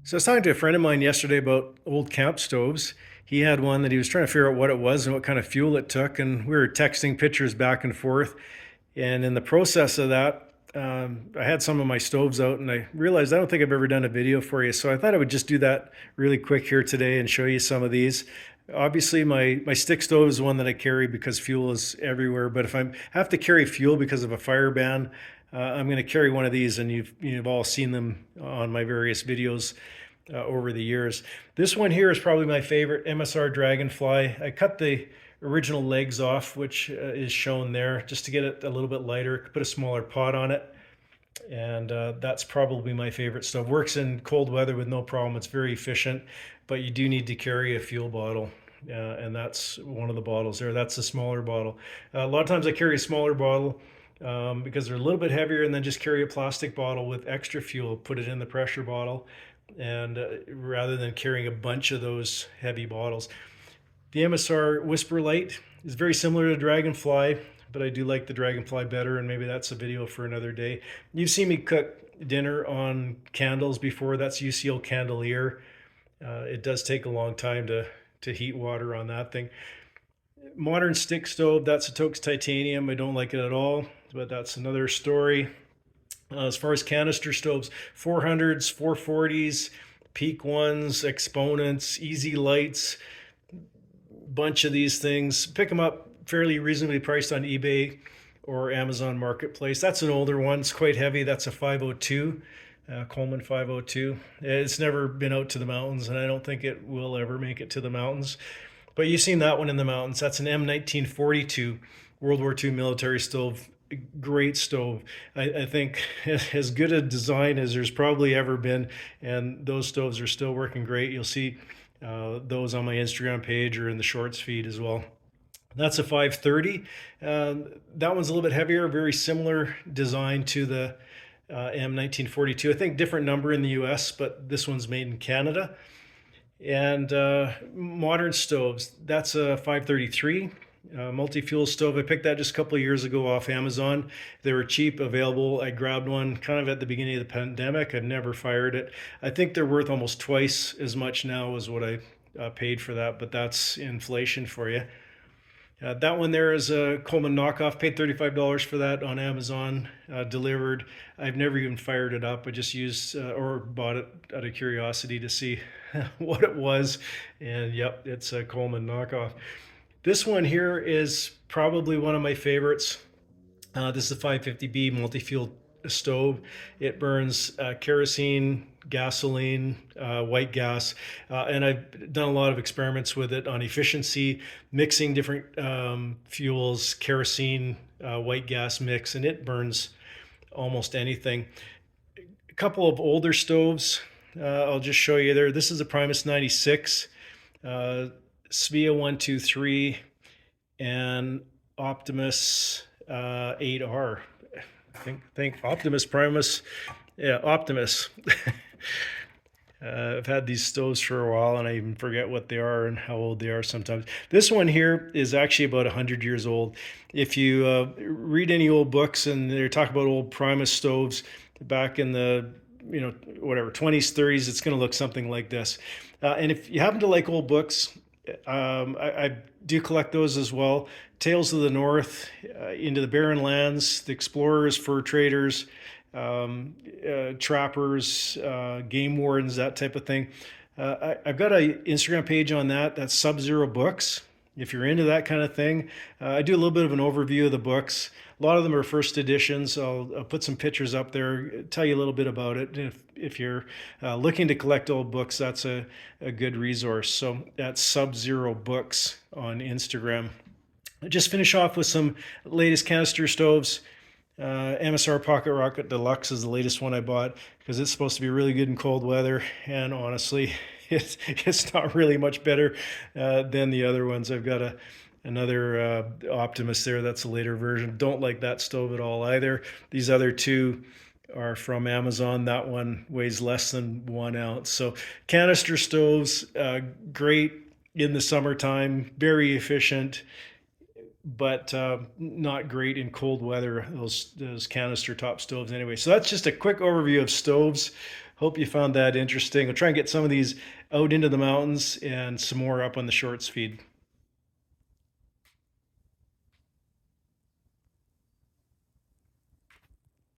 So I was talking to a friend of mine yesterday about old camp stoves. He had one that he was trying to figure out what it was and what kind of fuel it took, and we were texting pictures back and forth. And in the process of that, I had some of my stoves out, and I realized I don't think I've ever done a video for you. So I thought I would just do that really quick here today and show you some of these. Obviously, my stick stove is the one that I carry because fuel is everywhere. But if I have to carry fuel because of a fire ban, I'm going to carry one of these, and you've all seen them on my various videos over the years. This one here is probably my favorite, MSR Dragonfly. I cut the original legs off, which is shown there, just to get it a little bit lighter. Put a smaller pot on it, and that's probably my favorite stove. Works in cold weather with no problem. It's very efficient, but you do need to carry a fuel bottle. And that's one of the bottles there. That's the smaller bottle. A lot of times I carry a smaller bottle because they're a little bit heavier, and then just carry a plastic bottle with extra fuel, put it in the pressure bottle, and rather than carrying a bunch of those heavy bottles. The MSR Whisper Light is very similar to Dragonfly, but I do like the Dragonfly better, and maybe that's a video for another day. You've seen me cook dinner on candles before. That's UCL Candelier. It does take a long time to heat water on that thing. Modern stick stove, that's a Toaks Titanium. I don't like it at all, but that's another story. As far as canister stoves, 400s, 440s, peak ones, exponents, easy lights, bunch of these things. Pick them up fairly reasonably priced on eBay or Amazon Marketplace. That's an older one. It's quite heavy. That's a 502, Coleman 502. It's never been out to the mountains, and I don't think it will ever make it to the mountains. But you've seen that one in the mountains. That's an M1942 World War II military stove. Great stove. I think as good a design as there's probably ever been, and those stoves are still working great. You'll see those on my Instagram page or in the shorts feed as well. That's a 530. That one's a little bit heavier, very similar design to the M1942. I think different number in the US, but this one's made in Canada. And modern stoves, that's a 533 multi-fuel stove. I picked that just a couple of years ago off Amazon. They were cheap, available. I grabbed one kind of at the beginning of the pandemic. I've never fired it. I think they're worth almost twice as much now as what I paid for that, but that's inflation for you. That one there is a Coleman knockoff. Paid $35 for that on Amazon, delivered. I've never even fired it up. I just used or bought it out of curiosity to see what it was. And yep, it's a Coleman knockoff. This one here is probably one of my favorites. This is a 550B multi-fuel stove. It burns kerosene, gasoline, white gas, and I've done a lot of experiments with it on efficiency, mixing different fuels, kerosene, white gas mix, and it burns almost anything. A couple of older stoves I'll just show you there. This is a Primus 96, Svea 123, and Optimus 8R. Think Optimus Primus. Yeah, Optimus. I've had these stoves for a while, and I even forget what they are and how old they are sometimes. This one here is actually about 100 years old. If you read any old books, and they talk about old Primus stoves back in the whatever 20s, 30s, it's going to look something like this. And if you happen to like old books, I do collect those as well. Tales of the North, Into the Barren Lands, The Explorers, Fur Traders, Trappers, Game Wardens, that type of thing. I've got an Instagram page on that. That's Sub-Zero Books. If you're into that kind of thing, I do a little bit of an overview of the books. A lot of them are first editions. I'll put some pictures up there, tell you a little bit about it. If you're looking to collect old books, that's a good resource. So that's Sub-Zero Books on Instagram. Just finish off with some latest canister stoves. MSR Pocket Rocket Deluxe is the latest one I bought because it's supposed to be really good in cold weather, and honestly, it's not really much better than the other ones. I've got another Optimus there. That's a later version. Don't like that stove at all either. These other two are from Amazon. That one weighs less than 1 ounce. So canister stoves, great in the summertime, very efficient, but not great in cold weather, those canister top stoves anyway. So that's just a quick overview of stoves. Hope you found that interesting. We'll try and get some of these out into the mountains and some more up on the shorts feed.